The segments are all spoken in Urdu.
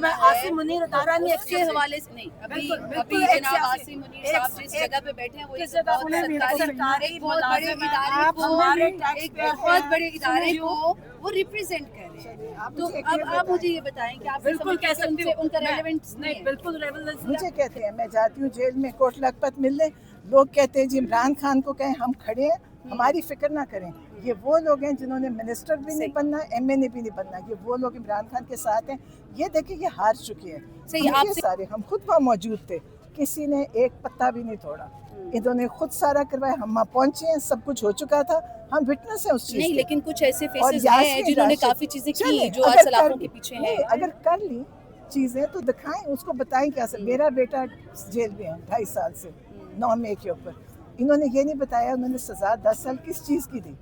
میں عاصم منیر دارانی اس کے حوالے سے نہیں ابھی جناب عاصم منیر صاحب جس جگہ پہ بیٹھے ہیں وہ ایک بہت بڑے ادارے کو وہ ریپرزینٹ کر رہے ہیں. تو اب آپ مجھے یہ بتائیں کہ آپ بالکل کہہ سکتے ہو ان کا ریلیونس نہیں بالکل ریلیونس. مجھے کہتے ہیں میں جاتی ہوں جیل میں کوٹ لکھپت ملنے, لوگ کہتے ہیں جی عمران خان کو کہیں ہم کھڑے ہیں, ہماری فکر نہ کریں. یہ وہ لوگ ہیں جنہوں نے منسٹر بھی نہیں بننا, ایم این اے بھی نہیں بننا. یہ وہ لوگ عمران خان کے ساتھ ہیں. یہ دیکھیں یہ ہار چکے ہیں. سارے ہم خود وہاں موجود تھے, کسی نے ایک پتا بھی نہیں توڑا. انہوں نے خود سارا کروایا, ہم وہاں پہنچے ہیں, سب کچھ ہو چکا تھا, ہم وٹنس ہیں اس چیز نہیں. کے. لیکن کچھ ایسے فیسز ہیں جنہوں نے کافی چیزیں کی جو آج سلاخوں کے پیچھے ہیں. اگر کر لی چیزیں تو دکھائیں, اس کو بتائیں کیا سر. میرا بیٹا جیل میں ہے 2.5 سال سے 9 مئی کے اوپر. انہوں نے یہ نہیں بتایا انہوں نے سزا 10 سال کس چیز کی دی.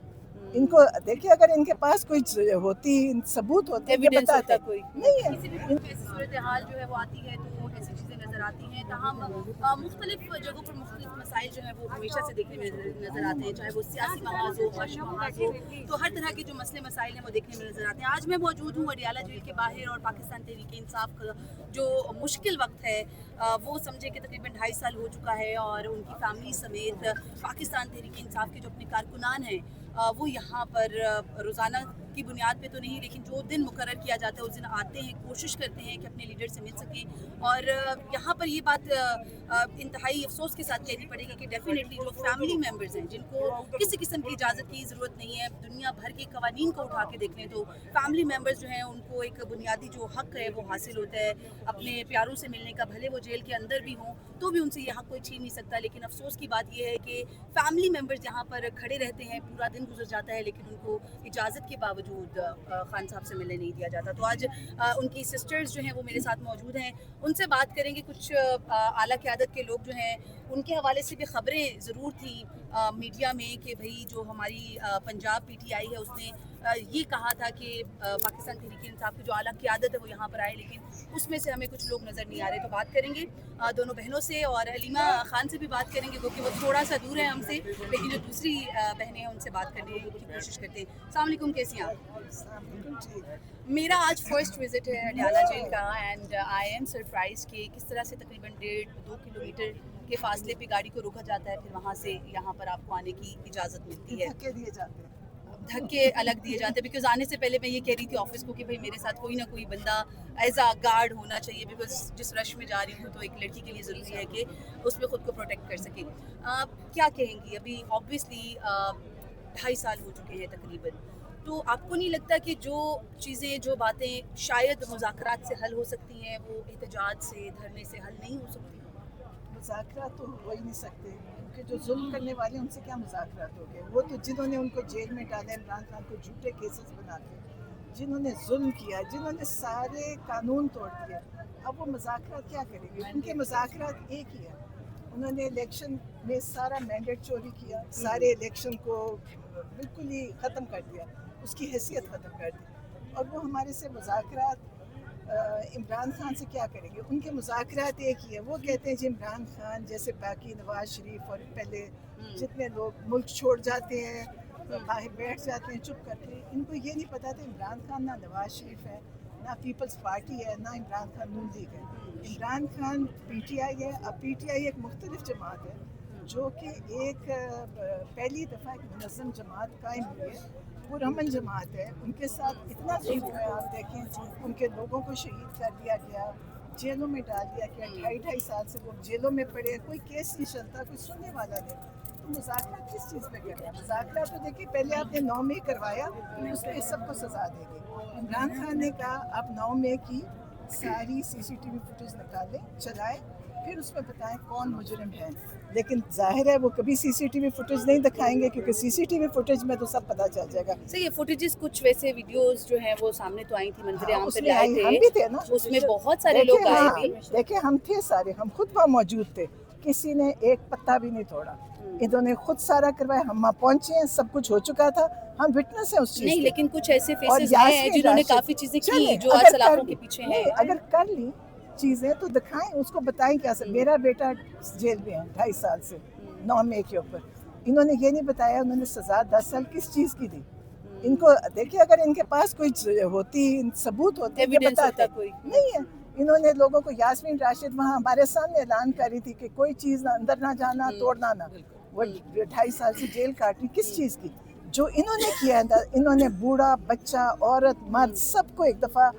ان کو دیکھیں اگر ان کے پاس کوئی ہوتی ثبوت ہوتے یہ بتاتے کوئی نہیں ہے. ایسی صورتحال جو ہے وہ آتی ہے تو ایسی چیزیں نظر آتی ہیں. تاہم مختلف جگہوں پر مختلف مسائل جو ہیں وہ ہمیشہ سے دیکھنے میں نظر آتے ہیں, چاہے وہ سیاسی محاذ ہو, معاشی محاذ ہو, تو ہر طرح کے جو مسئلے مسائل ہیں وہ دیکھنے میں نظر آتے ہیں. آج میں موجود ہوں اڈیالہ جیل کے باہر, اور پاکستان تحریک انصاف کا جو مشکل وقت ہے وہ سمجھے کہ تقریباً 2.5 سال ہو چکا ہے, اور ان کی فیملی سمیت پاکستان تحریک انصاف کے جو اپنے کارکنان ہیں وہ یہاں پر روزانہ کی بنیاد پہ تو نہیں لیکن جو دن مقرر کیا جاتا ہے اس دن آتے ہیں, کوشش کرتے ہیں کہ اپنے لیڈر سے مل سکیں. اور یہاں پر یہ بات انتہائی افسوس کے ساتھ کہنی پڑے گی کہ ڈیفینیٹلی جو فیملی ممبرز ہیں جن کو کسی قسم کی اجازت کی ضرورت نہیں ہے, دنیا بھر کے قوانین کو اٹھا کے دیکھ لیں تو فیملی ممبرز جو ہیں ان کو ایک بنیادی جو حق ہے وہ حاصل ہوتا ہے اپنے پیاروں سے ملنے کا. بھلے وہ جیل کے اندر بھی ہوں تو بھی ان سے یہ حق کوئی چھین نہیں سکتا. لیکن افسوس کی بات یہ ہے کہ فیملی ممبرز یہاں پر کھڑے رہتے ہیں, پورا دن گزر جاتا ہے لیکن ان کو اجازت کے باوجود خان صاحب سے ملنے نہیں دیا جاتا. تو آج ان کی سسٹرز جو ہیں وہ میرے ساتھ موجود ہیں, ان سے بات کریں گے. کچھ اعلیٰ قیادت کے لوگ جو ہیں ان کے حوالے سے بھی خبریں ضرور تھیں میڈیا میں کہ بھئی جو ہماری پنجاب پی ٹی آئی ہے اس نے یہ کہا تھا کہ پاکستان تحریک انصاف کی جو اعلیٰ قیادت ہے وہ یہاں پر آئے, لیکن اس میں سے ہمیں کچھ لوگ نظر نہیں آ رہے. تو بات کریں گے دونوں بہنوں سے, اور حلیمہ خان سے بھی بات کریں گے کیونکہ وہ تھوڑا سا دور ہے ہم سے, لیکن جو دوسری بہنیں ہیں ان سے بات کرنے کی کوشش کرتے ہیں. السلام علیکم, کیسی ہیں آپ؟ میرا آج فرسٹ وزٹ ہے اڈیالہ جیل کا, اینڈ آئی ایم سرپرائز کہ کس طرح سے تقریباً 1.5-2 کلومیٹر کے فاصلے پہ گاڑی کو روکا جاتا ہے, پھر وہاں سے یہاں پر آپ کو آنے کی اجازت ملتی ہے. دھکے الگ دیے جاتے ہیں, بیکاز آنے سے پہلے میں یہ کہہ رہی تھی آفس کو کہ بھائی میرے ساتھ کوئی نہ کوئی بندہ ایز اے گارڈ ہونا چاہیے, بیکاز جس رش میں جا رہی ہوں تو ایک لڑکی کے لیے ضروری ہے کہ اس میں خود کو پروٹیکٹ کر سکے. کیا کہیں گی, ابھی آبویسلی 2.5 سال ہو چکے ہیں تقریباً, تو آپ کو نہیں لگتا کہ جو چیزیں جو باتیں شاید مذاکرات سے حل ہو سکتی ہیں وہ احتجاج سے, دھرنے سے حل نہیں ہو سکتی؟ مذاکرات تو ہو ہی نہیں سکتے, کیونکہ جو ظلم کرنے والے ان سے کیا مذاکرات ہو گئے. وہ تو جنہوں نے ان کو جیل میں ڈالا, عمران خان کو جھوٹے کیسز بنا کے, جنہوں نے ظلم کیا, جنہوں نے سارے قانون توڑ دیا, اب وہ مذاکرات کیا کریں گے؟ ان کے مذاکرات ایک ہی ہے. انہوں نے الیکشن میں سارا مینڈیٹ چوری کیا, سارے الیکشن کو بالکل ہی ختم کر دیا, اس کی حیثیت ختم کر دی. اور وہ ہمارے سے مذاکرات عمران خان سے کیا کریں گے؟ ان کے مذاکرات ایک ہی ہے. وہ کہتے ہیں جی عمران خان جیسے باقی نواز شریف اور پہلے جتنے لوگ ملک چھوڑ جاتے ہیں, باہر بیٹھ جاتے ہیں چپ کر کے. ان کو یہ نہیں پتا تھا عمران خان نہ نواز شریف ہے, نہ پیپلز پارٹی ہے, نہ عمران خان نون لیگ ہے. Imran Khan P T I ہے. اب پی ٹی آئی ایک مختلف جماعت ہے جو کہ ایک پہلی دفعہ ایک منظم جماعت قائم ہوئی ہے, پرامن جماعت ہے. ان کے ساتھ اتنا ظلم ہوا ہے, آپ دیکھیں ان کے لوگوں کو شہید کر دیا گیا, جیلوں میں ڈال دیا گیا. 2.5 سال سے وہ جیلوں میں پڑے, کوئی کیس نہیں چلتا, کوئی سننے والا نہیں. تو مذاکرات کس چیز پہ کر رہے ہیں؟ مذاکرات تو دیکھیے پہلے آپ نے 9 مئی کروایا, اس پہ سب کو سزا دے گی. عمران خان نے کہا آپ 9 مئی کی ساری CCTV فوٹیج نکالیں, چلائیں, پھر اس میں بتائیں کون مجرم ہے. لیکن ظاہر ہے وہ کبھی CCTV فوٹیج نہیں دکھائیں گے, کیونکہ CCTV فوٹیج میں تو سب پتہ چل جائے گا. یہ فوٹیجز کچھ ویسے ویڈیوز جو ہیں وہ سامنے تو آئی تھی, منظر عام پہ آئے تھے, ہم بھی تھے نا, اس میں بہت سارے لوگ آئے بھی. دیکھیں ہم تھے سارے, ہم خود وہاں موجود تھے, کسی نے ایک پتا بھی نہیں توڑا. انہوں نے خود سارا کروایا, ہم وہاں پہنچے ہیں, سب کچھ ہو چکا تھا, ہم وٹنس ہیں اس چیز نہیں. کے. لیکن کچھ ایسے فیسز ہیں جنہوں نے کافی چیزیں کی جو آج سلاخوں کے پیچھے ہیں. اگر کر لی چیزیں تو دکھائیں, اس کو بتائیں کیا سر. میرا بیٹا جیل میں ہے 2.5 سال سے 9 مئی کے اوپر. انہوں نے یہ نہیں بتایا انہوں نے سزا 10 سال کس چیز کی دی. ان کو دیکھیں اگر ان کے پاس کوئی ہوتی ثبوت ہوتے یہ بتاتے, کوئی نہیں ہے. انہوں نے لوگوں کو, یاسمین راشد وہاں ہمارے سامنے اعلان کر رہی تھی کہ کوئی چیز نہ اندر نہ جانا, توڑنا نہ. وہ 2.5 سال سے جیل کاٹی کس چیز کی؟ جو انہوں نے کیا ہے, انہوں نے بوڑھا بچہ عورت مرد سب کو ایک دفعہ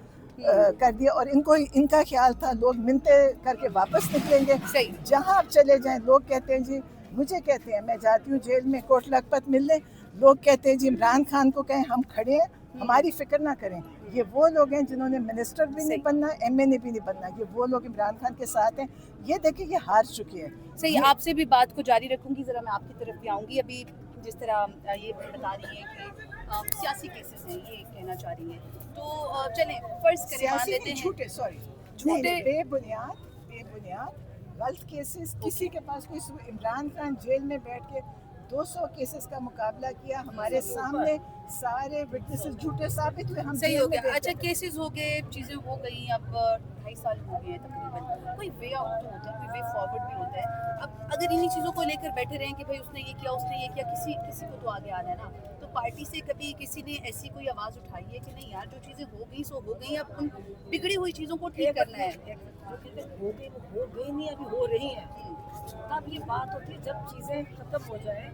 کر دیا. اور ان کا خیال تھا لوگ منتیں کر کے واپس نکلیں گے. جہاں آپ چلے جائیں لوگ کہتے ہیں جی, مجھے کہتے ہیں, میں جاتی ہوں جیل میں کوٹ لکھپت ملنے, لوگ کہتے ہیں جی عمران خان کو کہیں ہم کھڑے ہیں, ہماری فکر نہ کریں. یہ وہ لوگ ہیں جنہوں نے منسٹر بھی نہیں بننا, ایم این اے بھی نہیں بننا. یہ وہ لوگ عمران خان کے ساتھ ہیں. یہ دیکھیں یہ ہار چکے ہیں. صحیح, آپ سے بھی بات کو جاری رکھوں گی, ذرا میں آپ کی طرف بھی آؤں گی. ابھی جس طرح یہ بتا رہی ہیں کہ سیاسی کیسز ہیں, یہ کہنا چاہ رہی ہیں, تو چلیں فرض کریں مان لیتے ہیں جھوٹے, سوری, جھوٹے بے بنیاد غلط کیسز. کسی کے پاس کوئی, عمران خان جیل میں بیٹھ کے 200 کیسز کا مقابلہ کیا, ہمارے سامنے سارے وٹنسز جھوٹے ثابت ہوئے. ہم صحیح ہو گیا. اچھا کیسز ہو گئے, چیزیں ہو گئی, اب 2.5 سال ہو گئے ہیں تقریباً. کوئی وے آؤٹ تو ہوتا ہے, کوئی وے فارورڈ بھی ہوتا ہے. اب اگر انہی چیزوں کو لے کر بیٹھے رہیں کہ بھائی اس نے یہ کیا, اس نے یہ کیا, کسی کو تو آگے آنا ہے نا. تو پارٹی سے کبھی کسی نے ایسی کوئی آواز اٹھائی ہے کہ نہیں یار جو چیزیں ہو گئی سو ہو گئی, اب ان بگڑی ہوئی چیزوں کو ٹھیک کرنا ہے. ہو گئی وہ ہو گئی نہیں, ابھی ہو رہی ہیں. اب یہ بات ہوتی ہے جب چیزیں ختم ہو جائیں.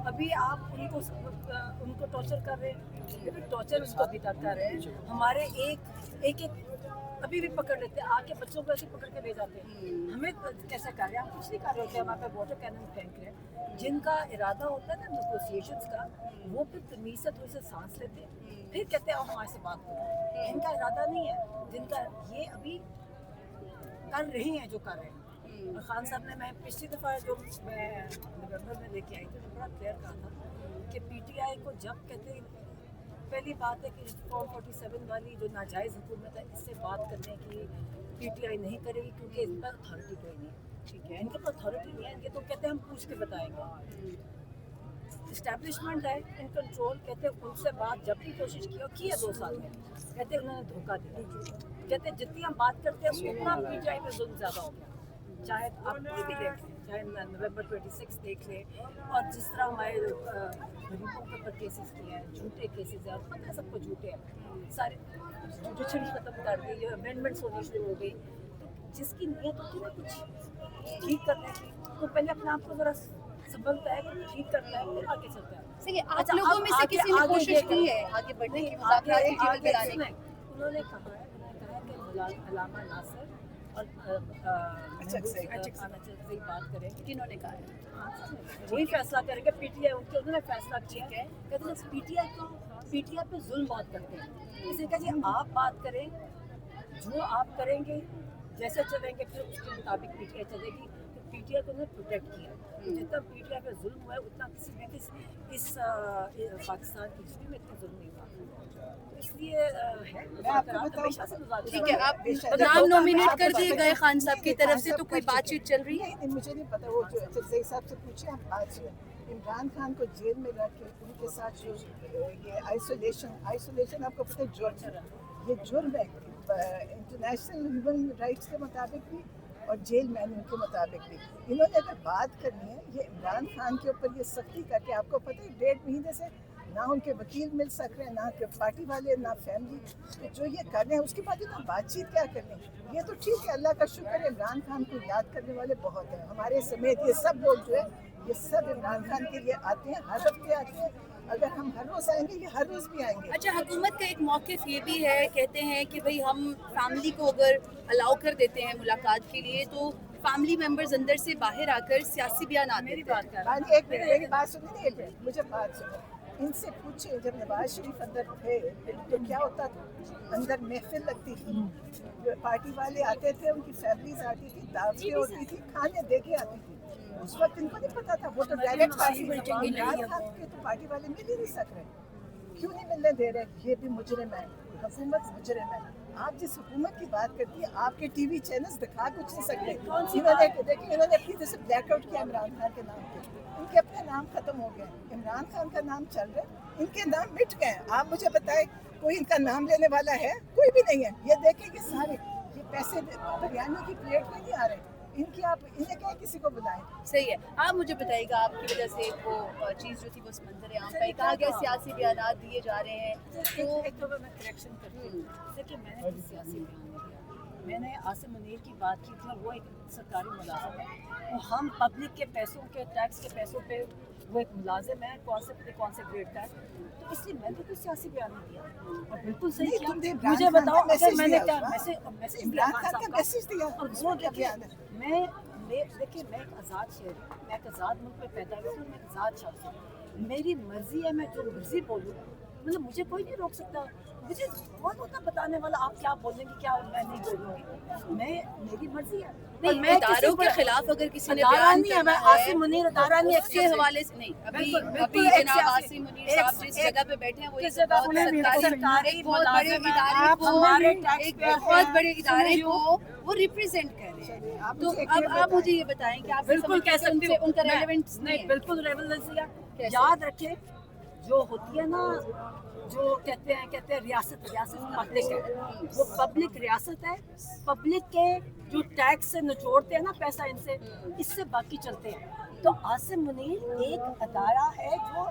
ابھی آپ ان کو ٹارچر کر رہے ہیں, ٹارچر ان کو ابھی تک کر رہے ہیں. ہمارے ایک ابھی بھی پکڑ لیتے ہیں, آ کے بچوں کو ایسے پکڑ کے لے جاتے ہیں. ہمیں کیسے کر رہے ہیں, ہم کچھ نہیں کر رہے ہوتے, ہمارے پاس واٹر کینن پھینک رہے ہیں. جن کا ارادہ ہوتا ہے نا نیگوسیشنز کا, وہ پھر تمیز سے تھوڑی سے سانس لیتے ہیں, پھر کہتے ہیں ہمارے سے بات کرو. ان کا ارادہ نہیں ہے, جن کا یہ ابھی کر رہی ہیں جو کر رہے ہیں. خان صاحب نے, میں پچھلی دفعہ جو میں نومبر میں لے کے آئی تھی, تو بڑا کلیئر کہا تھا کہ پی ٹی آئی کو جب کہتے ہیں, پہلی بات ہے کہ فارم 47 والی جو ناجائز حکومت ہے, اس سے بات کرنے کی پی ٹی آئی نہیں کرے گی, کیونکہ اس پر اتھارٹی کوئی نہیں ہے. ٹھیک ہے, ان کے پاس اتھارٹی نہیں ہے, ان کے تو کہتے ہیں ہم پوچھ کے بتائیں گے. اسٹیبلشمنٹ ہے ان کنٹرول, کہتے ہیں ان سے بات جب بھی کوشش کی ہے 2 سال میں, کہتے ہیں انہوں نے دھوکہ دیا. کہتے ہیں جتنی ہم بات کرتے ہیں اتنا پی ٹی آئی پہ ظلم زیادہ ہو گیا. چاہے آپ کوئی بھی دیکھ لیں, چاہے نومبر 26 دیکھ لیں, اور جس طرح ہمارے غریبوں کے اوپر کیسز کیے ہیں, جھوٹے کیسز ہیں, اور پتہ ہے سب کو جھوٹے ہیں سارے, جوڈیشری ختم کر دی, امینڈمنٹس ہونی شروع ہو گئی. تو جس کی نیت ہوتی ہے کچھ ٹھیک کرنے کی, تو پہلے اپنے آپ کو ذرا سنبھلتا ہے کہ ٹھیک کرتا ہے, پھر آگے چلتا ہے. صحیح, آپ لوگوں میں سے کسی نے کوشش کی ہے آگے بڑھنے کی, مذاکرات کی ٹیبل پہ لانے کی؟ انہوں نے کہا کہ علامہ ناصر اور صحیح بات کریں. کنہوں نے کہا ہے؟ وہی فیصلہ کریں گے, پی ٹی آئی انہوں نے فیصلہ کیا ہے. کہتے ہیں پی ٹی آئی پہ ظلم بہت کرتے ہیں, اس نے کہا جی آپ بات کریں, جو آپ کریں گے جیسے چلیں گے پھر اس کے مطابق پی ٹی آئی چلے گی. پی ٹی آئی کو انہوں نے پروٹیکٹ کیا. جتنا پی ٹی آئی پہ ظلم ہوا ہے اتنا کسی بھی اس پاکستان کی ہسٹری میں اتنا ظلم نہیں ہوا. اس لیے ہے ہمیشہ سے مذاکرات. ٹھیک ہے, آپ نام نومینیٹ کر دیے گئے خان صاحب کی طرف سے, تو کوئی بات چیت چل رہی ہے؟ مجھے نہیں پتا, وہ جو چرزئی صاحب سے پوچھیں. آج عمران خان کو جیل میں رکھ کے ان کے ساتھ جو یہ آئسولیشن آپ کو پتہ ہے جرم ہے, یہ جرم ہے انٹرنیشنل ہیومن رائٹس کے مطابق بھی اور جیل مینیو کے مطابق بھی. انہوں نے اگر بات کرنی ہے یہ عمران خان کے اوپر یہ سختی کر کے, آپ کو پتہ ہے 1.5 مہینے سے نہ ان کے وکیل مل سک رہے ہیں, نہ پارٹی والے, نہ فیملی, جو یہ کر رہے ہیں اس کے بعد اتنا بات چیت کیا کرنی. یہ تو ٹھیک ہے, اللہ کا شکر ہے, عمران خان کو یاد کرنے والے بہت ہیں ہمارے سمیت. یہ سب لوگ جو ہے یہ سب عمران خان کے لیے آتے ہیں, ہر ہفتے آتے ہیں. اگر ہم ہر روز آئیں گے, یہ ہر روز بھی آئیں گے. اچھا, حکومت کا ایک موقف یہ بھی ہے, کہتے ہیں کہ بھئی ہم فیملی کو اگر الاؤ کر دیتے ہیں ملاقات کے لیے, تو فیملی ممبرز اندر سے باہر آ کر سیاسی بیانات دیتے ہیں. ایک منٹ میری بات سنیں, ایک منٹ مجھے بات سنیں. ان سے پوچھیں جب نواز شریف اندر تھے تو کیا ہوتا تھا, اندر محفل لگتی تھی, پارٹی والے آتے تھے, ان کی فیملیز آتی تھی, دعوتیں ہوتی تھی, کھانے دے کے آتی تھی. اس وقت ان کو نہیں پتا تھا, وہ تو ڈائریکٹ پارٹی والے مل ہی نہیں سک رہے. کیوں نہیں ملنے دے رہے؟ یہ بھی مجرم ہے, حکومت مجرم ہے. آپ جس حکومت کی بات کرتی ہیں, آپ کے ٹی وی چینلز دکھا کچھ نہیں سکتے. انہوں نے اپنی جیسے بلیک آؤٹ کیا عمران خان کے نام پہ, ان کے اپنے نام ختم ہو گئے. عمران خان کا نام چل رہا ہے, ان کے نام مٹ گئے. آپ مجھے بتائیں کوئی ان کا نام لینے والا ہے؟ کوئی بھی نہیں ہے. یہ دیکھیں کہ سارے یہ پیسے بریانی کی پلیٹ میں نہیں آ رہے. ان کی آپ انہیں کیا کسی کو بلائیں. صحیح ہے, آپ مجھے بتائیے گا, آپ کی وجہ سے وہ چیز جو تھی وہ سمندر عام پہ کہا گیا سیاسی بیانات دیے جا رہے ہیں, ایک تو میں کریکشن کرتی ہوں, کہ میں نے سیاسی بیان نہیں دیا, میں نے آصم منیر کی بات کی تھی، وہ ایک سرکاری ملازم ہے، وہ ہم پبلک کے پیسوں کے ٹیکس کے پیسوں پہ وہ ایک ملازم ہے، کون سے گریڈ کا ہے، تو اس لیے میں نے کوئی سیاسی بیان نہیں دیا اور بالکل صحیح نہیں، تم نے کیا. مجھے بتاؤ اگر میں نے کیا میسج عمران خان کا میسج دیا اور وہ دیکھیے دیکھیے میں ایک آزاد شہری ہوں، میں ایک آزاد ملک میں پیدا ہوئی ہوں، میں ایک آزاد شخص ہوں، میری مرضی ہے میں جو مرضی بولوں، مطلب مجھے کوئی نہیں روک سکتا. مجھے کون ہوتا بتانے والا آپ کیا بولیں گے کیا میں نہیں بولوں گی، میری مرضی ہے. نہیں، میں اداروں کے خلاف اگر کسی نے ادارہ بیان نہیں ہے، کرنا میں ہے عاصم منیر ادارہ نہیں، اس کے حوالے سے نہیں. ابھی بالکل جناب عاصم منیر صاحب جس جگہ پہ بیٹھے ہیں وہ ایک بہت بڑے ادارے کو وہ ریپرزینٹ کر رہے ہیں. تو اب آپ مجھے یہ بتائیں کہ آپ بالکل کہہ سکتی ہوں ان کا ریلیونٹ نہیں، بالکل ریلیونس یاد رکھے جو ہوتی ہے نا، جو کہتے ہیں ریاست پبلک ہے، وہ پبلک ریاست ہے. پبلک کے جو ٹیکس سے نچوڑتے ہیں نا پیسہ ان سے، اس سے باقی چلتے ہیں. تو عاصم منیر ایک ادارہ ہے جو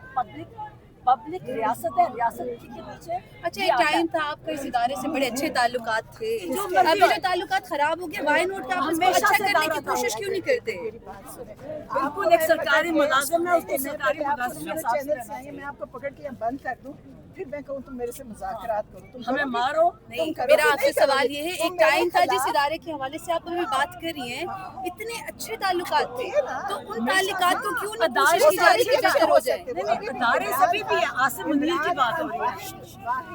پبلک ریاست ہے، ریاست کے پیچھے. اچھا ایک ٹائم تھا آپ کا اس ادارے سے بڑے اچھے تعلقات تھے، ابھی جو تعلقات خراب ہو گئے وائی نوٹ آپ اس کو اچھا کرنے کی کوشش کیوں نہیں کرتے؟ بالکل ایک سرکاری ملازم ہے، اس کو سرکاری ملازم کے حساب سے چینل سے آئیں، میں آپ کو پکڑ کے بند کر دوں، پھر میں کہوں تم میرے سے مذاکرات کرو، تم ہمیں مارو. نہیں، میرا آپ سے سوال یہ ہے ایک ٹائم تھا جس ادارے کے حوالے سے آپ ابھی بات کر رہی ہیں، اتنے اچھے تعلقات تھے، تو ان تعلقات کو کیوں نہیں کوشش کی جا رہی کہ بہتر ہو جائے؟ ادارے سبھی بھی ہے، عاصم منیر کی بات ہو رہی ہے، واحد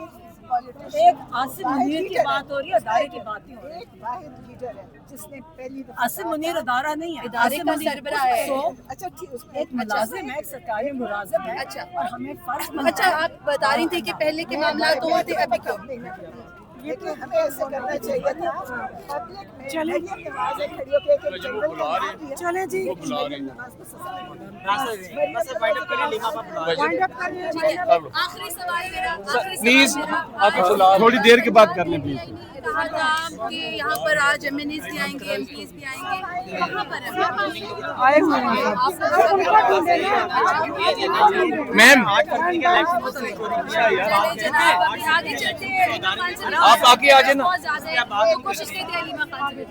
ایک عاصم منیر کی بات ہو رہی ہے، ادارے کی بات نہیں ہو رہی. ایک واحد لیڈر ہے جس نے پہلی دفعہ عاصم منیر ادارہ نہیں ہے، ادارے کا سربراہ ہے. اچھا ٹھیک، اس میں ایک ملازم ہے، ایک سرکاری ملازم ہے. اچھا. اور ہمیں فرض اچھا آپ بتا رہی تھی کہ پہلے کے معاملات اور تھے، ابھی کیوں؟ لیکن ہمیں ایسے کرنا چاہیے تھا پبلک میں مریم نواز ہے کھڑی ہو کے ایک جنگل کا نام دیا. چلیں جی، مریم نواز کو سزا آخری سوال میرا، پلیز تھوڑی دیر کے بعد کر لیں پلیز. کہا تھا کہ یہاں پر آج ایم این ایز بھی آئیں گے، ایم پیز بھی آئیں گے، کہاں پر آئے ہوئے ہیں میم آگے چلتے ہیں. آپ آگے آ جائیں نا. بہت زیادہ کوشش کرتے ہیں علیمہ خان سے.